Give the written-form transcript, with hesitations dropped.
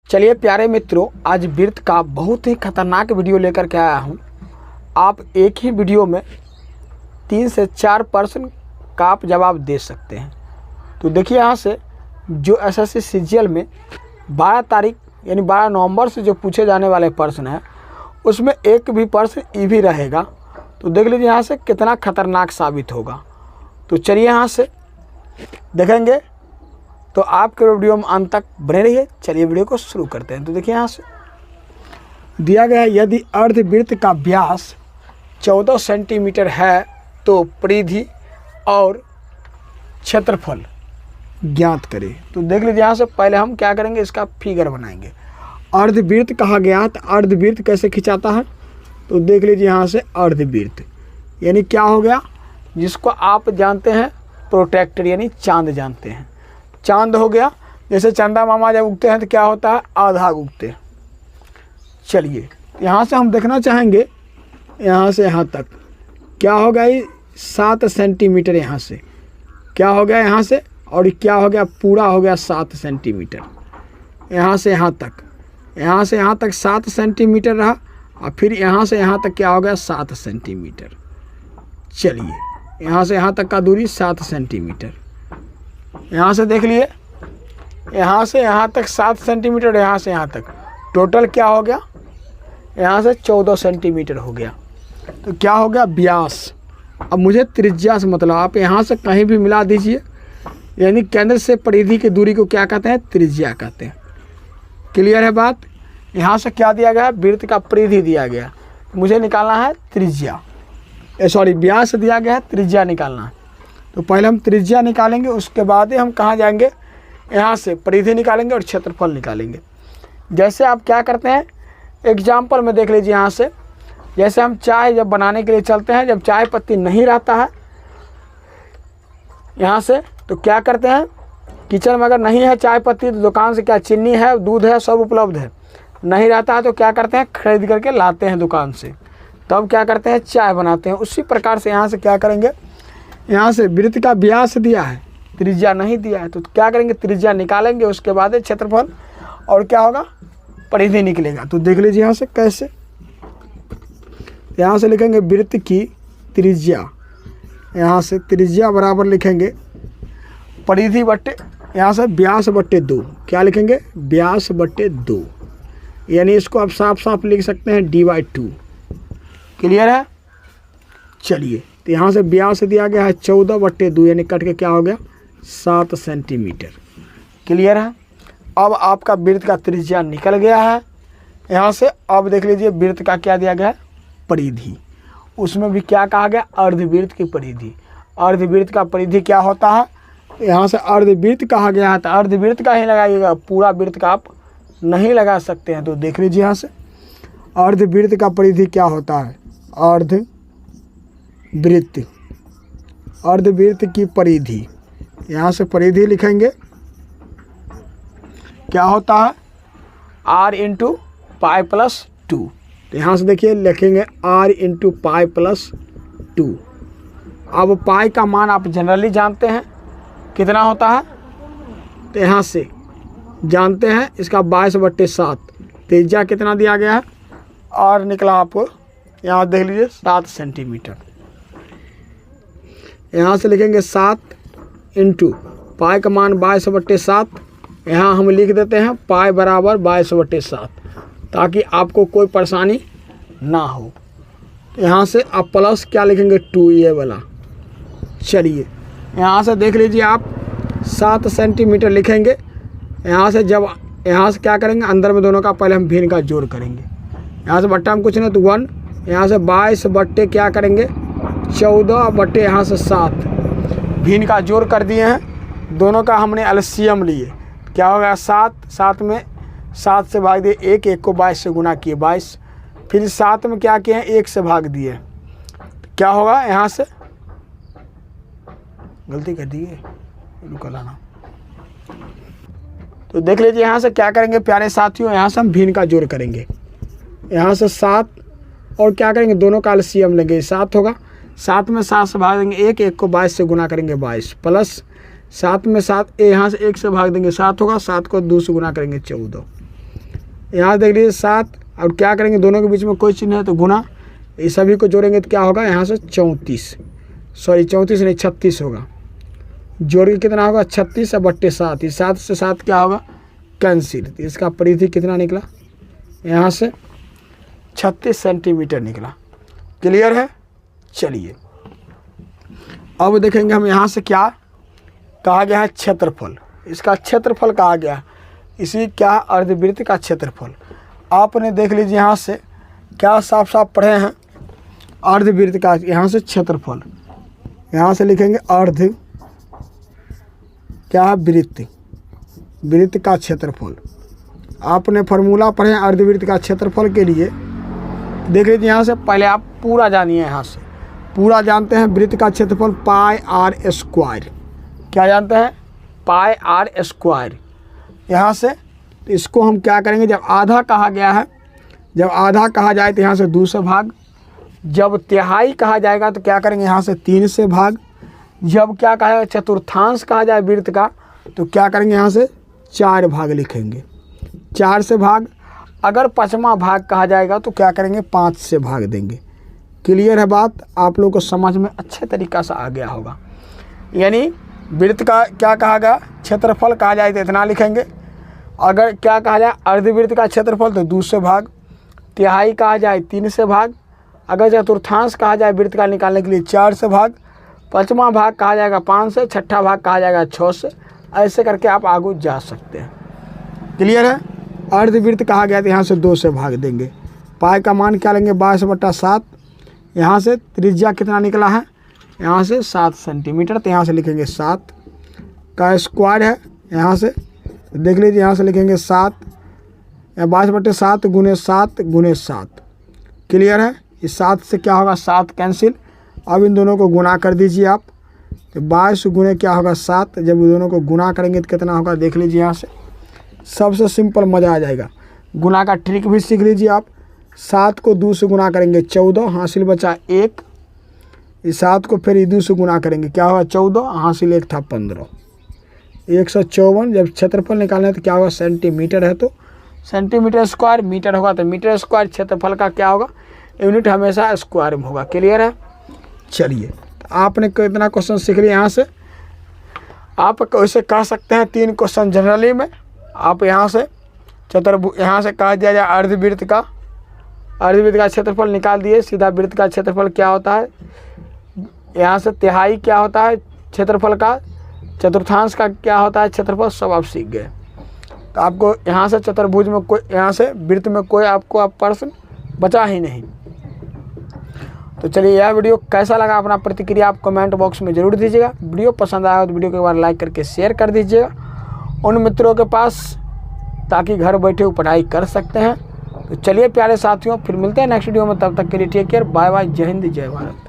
चलिए प्यारे मित्रों, आज वृत्त का बहुत ही खतरनाक वीडियो लेकर के आया हूँ। आप एक ही वीडियो में 3 से 4 प्रश्न का आप जवाब दे सकते हैं। तो देखिए यहाँ से जो एसएससी सीजीएल में 12 तारीख यानी 12 नवंबर से जो पूछे जाने वाले प्रश्न हैं उसमें एक भी प्रश्न ईवी रहेगा। तो देख लीजिए यहाँ से कितना खतरनाक साबित होगा। तो चलिए यहाँ से देखेंगे, तो आपके वीडियो में अंत तक बने रहिए। चलिए वीडियो को शुरू करते हैं। तो देखिए यहाँ से दिया गया है, यदि अर्धवृत्त का व्यास 14 सेंटीमीटर है तो परिधि और क्षेत्रफल ज्ञात करें। तो देख लीजिए यहाँ से पहले हम क्या करेंगे, इसका फिगर बनाएंगे। अर्धवृत्त कहा गया, तो अर्धवृत्त कैसे खिंचाता है, तो देख लीजिए यहाँ से अर्धवृत्त यानी क्या हो गया, जिसको आप जानते हैं प्रोटेक्टर यानी चांद जानते हैं। चांद हो गया, जैसे चंदा मामा जब उगते हैं तो क्या होता है, आधा उगते हैं। चलिए यहाँ से हम देखना चाहेंगे, यहाँ से यहाँ तक क्या हो गया, 7 सेंटीमीटर यहाँ से क्या हो गया यहाँ से, और क्या हो गया, पूरा हो गया 7 सेंटीमीटर। यहाँ से यहाँ तक, यहाँ से यहाँ तक 7 सेंटीमीटर रहा, और फिर यहाँ से यहाँ तक क्या हो गया, 7 सेंटीमीटर। चलिए यहाँ से यहाँ तक का दूरी 7 सेंटीमीटर। यहाँ से देख लिए, यहाँ से यहाँ तक 7 सेंटीमीटर, यहाँ से यहाँ तक टोटल क्या हो गया, यहाँ से 14 सेंटीमीटर हो गया। तो क्या हो गया, व्यास। अब मुझे त्रिज्या से मतलब, आप यहाँ से कहीं भी मिला दीजिए, यानी केंद्र से परिधि की दूरी को क्या कहते हैं, त्रिज्या कहते हैं। क्लियर है बात। यहाँ से क्या दिया गया है, वृत्त का परिधि दिया गया, मुझे निकालना है त्रिज्या, सॉरी व्यास दिया गया है, त्रिज्या निकालना है। तो पहले हम त्रिज्या निकालेंगे, उसके बाद ही हम कहाँ जाएंगे, यहाँ से परिधि निकालेंगे और क्षेत्रफल निकालेंगे। जैसे आप क्या करते हैं, एग्जाम्पल में देख लीजिए। यहाँ से जैसे हम चाय जब बनाने के लिए चलते हैं, जब चाय पत्ती नहीं रहता है यहाँ से, तो क्या करते हैं, किचन में अगर नहीं है चाय पत्ती तो दुकान से क्या चीनी है, दूध है, सब उपलब्ध है। नहीं रहता है तो क्या करते हैं, खरीद करके लाते हैं दुकान से, तब क्या करते हैं, चाय बनाते हैं। उसी प्रकार से यहाँ से क्या करेंगे, यहाँ से वृत्त का व्यास दिया है, त्रिज्या नहीं दिया है, तो क्या करेंगे, त्रिज्या निकालेंगे, उसके बाद क्षेत्रफल और क्या होगा, परिधि निकलेगा। तो देख लीजिए यहाँ से कैसे, यहाँ से लिखेंगे वृत्त की त्रिज्या, यहाँ से त्रिज्या बराबर लिखेंगे परिधि बट्टे, यहाँ से व्यास बट्टे 2, क्या लिखेंगे, व्यास बट्टे 2, यानी इसको आप साफ साफ लिख सकते हैं d/2। क्लियर है। चलिए तो यहाँ से व्यास दिया गया है 14/2, यानी कट के क्या हो गया, 7 सेंटीमीटर। क्लियर है। अब आपका वृत्त का त्रिज्या निकल गया है यहाँ से। अब देख लीजिए वृत्त का क्या दिया गया है, परिधि। उसमें भी क्या कहा गया, अर्धवृत्त की परिधि। अर्धवृत्त का परिधि क्या होता है, यहाँ से अर्धवृत्त कहा गया है, तो अर्धवृत्त का ही लगाइएगा, पूरा वृत्त का आप नहीं लगा सकते हैं। तो देख लीजिए यहाँ से अर्धवृत्त का परिधि क्या होता है, अर्धवृत्त, अर्धवृत्त की परिधि, यहाँ से परिधि लिखेंगे, क्या होता है, r × π+2। तो यहाँ से देखिए लिखेंगे r × π+2। अब पाई का मान आप जनरली जानते हैं कितना होता है, तो यहाँ से जानते हैं इसका 22/7। त्रिज्या कितना दिया गया है, और निकला आपको यहाँ देख लीजिए 7 सेंटीमीटर। यहाँ से लिखेंगे 7 × पाई का मान 22/7, यहाँ हम लिख देते हैं पाई बराबर 22/7, ताकि आपको कोई परेशानी ना हो। यहाँ से आप प्लस क्या लिखेंगे, 2, ये वाला। चलिए यहाँ से देख लीजिए आप 7 सेंटीमीटर लिखेंगे। यहाँ से जब यहाँ से क्या करेंगे, अंदर में दोनों का पहले हम भिन्न का जोड़ करेंगे। यहाँ से बट्टा में कुछ नहीं तो 1, यहाँ से 22 बट्टे क्या करेंगे, 14 बट्टे यहाँ से 7, भिन्न का जोड़ कर दिए हैं। दोनों का हमने एलसीएम लिए, क्या हो गया, 7, 7 में 7 से भाग दिए, 1 को 22 से गुना किए 22, फिर 7 में क्या किए हैं, 1 से भाग दिए, क्या होगा, यहाँ से गलती कर दिए, रुको लाना। तो देख लीजिए यहाँ से क्या करेंगे प्यारे साथियों, यहाँ से हम भिन्न का जोड़ करेंगे। यहाँ से 7 और क्या करेंगे, दोनों का एलसीएम लेंगे, 7 होगा, 7 में 7 से भाग देंगे 1 को 22 से गुना करेंगे 22, प्लस 7 में 7 यहाँ से 1 से भाग देंगे 7 होगा, 7 को 2 से गुना करेंगे 14। यहाँ देख लीजिए 7, और क्या करेंगे दोनों के बीच में कोई चिन्ह है तो गुना, इस सभी को जोड़ेंगे तो क्या होगा यहाँ से 34 नहीं 36 होगा। जोड़ के कितना होगा 36/7, इस 7 से 7 क्या होगा कैंसिल, तो इसका परिधि कितना निकला यहाँ से 36 सेंटीमीटर निकला। क्लियर है। चलिए अब देखेंगे हम यहाँ से क्या कहा गया है क्षेत्रफल, इसका क्षेत्रफल कहा गया है, इसी क्या अर्धवृत्त का क्षेत्रफल। आपने देख लीजिए यहाँ से क्या साफ साफ पढ़े हैं अर्धवृत्त का, यहाँ से क्षेत्रफल, यहाँ से लिखेंगे अर्ध क्या वृत्त, वृत्त का क्षेत्रफल। आपने फार्मूला पढ़े हैं अर्धवृत्त का क्षेत्रफल के लिए, देख लीजिए यहाँ से पहले आप पूरा जानिए, यहाँ से पूरा जानते हैं वृत्त का क्षेत्रफल πr²। क्या जानते हैं πr²। यहाँ से इसको हम क्या करेंगे, जब आधा कहा गया है, जब आधा कहा जाए तो यहाँ से 2 से भाग, जब तिहाई कहा जाएगा तो क्या करेंगे यहाँ से 3 से भाग, जब क्या कहा चतुर्थांश कहा जाए वृत्त का तो क्या करेंगे यहाँ से 4 भाग लिखेंगे, 4 से भाग। अगर 5वां भाग कहा जाएगा तो क्या करेंगे 5 से भाग देंगे। क्लियर है बात, आप लोगों को समझ में अच्छे तरीक़ा से आ गया होगा। यानी वृत्त का क्या कहा गया क्षेत्रफल कहा जाए तो इतना लिखेंगे, अगर क्या कहा जाए अर्धवृत्त का क्षेत्रफल तो 2 से भाग, तिहाई कहा जाए 3 से भाग, अगर चतुर्थांश कहा जाए वृत्त का निकालने के लिए 4 से भाग, 5वां भाग कहा जाएगा 5 से, 6ठा भाग कहा जाएगा 6 से, ऐसे करके आप आगे जा सकते हैं। क्लियर है। अर्धवृत्त कहा गया तो यहाँ से 2 से भाग देंगे, पाई का मान क्या लेंगे 22/7, यहाँ से त्रिज्या कितना निकला है यहाँ से 7 सेंटीमीटर, तो यहाँ से लिखेंगे 7 का स्क्वायर है, यहाँ से देख लीजिए यहाँ से लिखेंगे 7 22/7 × 7 क्लियर है। इस 7 से क्या होगा 7 कैंसिल। अब इन दोनों को गुना कर दीजिए आप, तो 22 गुने क्या होगा 7, जब इन दोनों को गुना करेंगे तो कितना होगा देख लीजिए यहाँ से, सबसे सिंपल मज़ा आ जाएगा। गुना का ट्रिक भी सीख लीजिए आप। 7 को 2 से गुना करेंगे 14, हासिल बचा 1, इस 7 को फिर 2 से गुना करेंगे क्या होगा 14, हासिल 1 था 15, 154। जब क्षेत्रफल निकालना तो क्या होगा सेंटीमीटर है तो सेंटीमीटर स्क्वायर, मीटर होगा तो मीटर स्क्वायर, क्षेत्रफल का क्या होगा यूनिट हमेशा स्क्वायर में होगा। क्लियर है। चलिए तो आपने कितना क्वेश्चन सीख लिया, यहाँ से आप वैसे कह सकते हैं 3 क्वेश्चन जनरली में आप यहाँ से यहाँ से कह दिया जाए अर्धवृत्त का क्षेत्रफल निकाल दिए, सीधा वृत्त का क्षेत्रफल क्या होता है, यहाँ से तिहाई क्या होता है क्षेत्रफल का, चतुर्थांश का क्या होता है क्षेत्रफल, सब आप सीख गए। तो आपको यहाँ से चतुर्भुज में कोई, यहाँ से वृत्त में कोई आपको प्रश्न बचा ही नहीं। तो चलिए यह वीडियो कैसा लगा अपना प्रतिक्रिया आप कमेंट बॉक्स में ज़रूर दीजिएगा। वीडियो पसंद आया तो वीडियो को एक बार लाइक करके शेयर कर दीजिएगा उन मित्रों के पास, ताकि घर बैठे वो पढ़ाई कर सकते हैं। तो चलिए प्यारे साथियों, फिर मिलते हैं नेक्स्ट वीडियो में, तब तक के लिए टेक केयर, बाय बाय, जय हिंद जय भारत।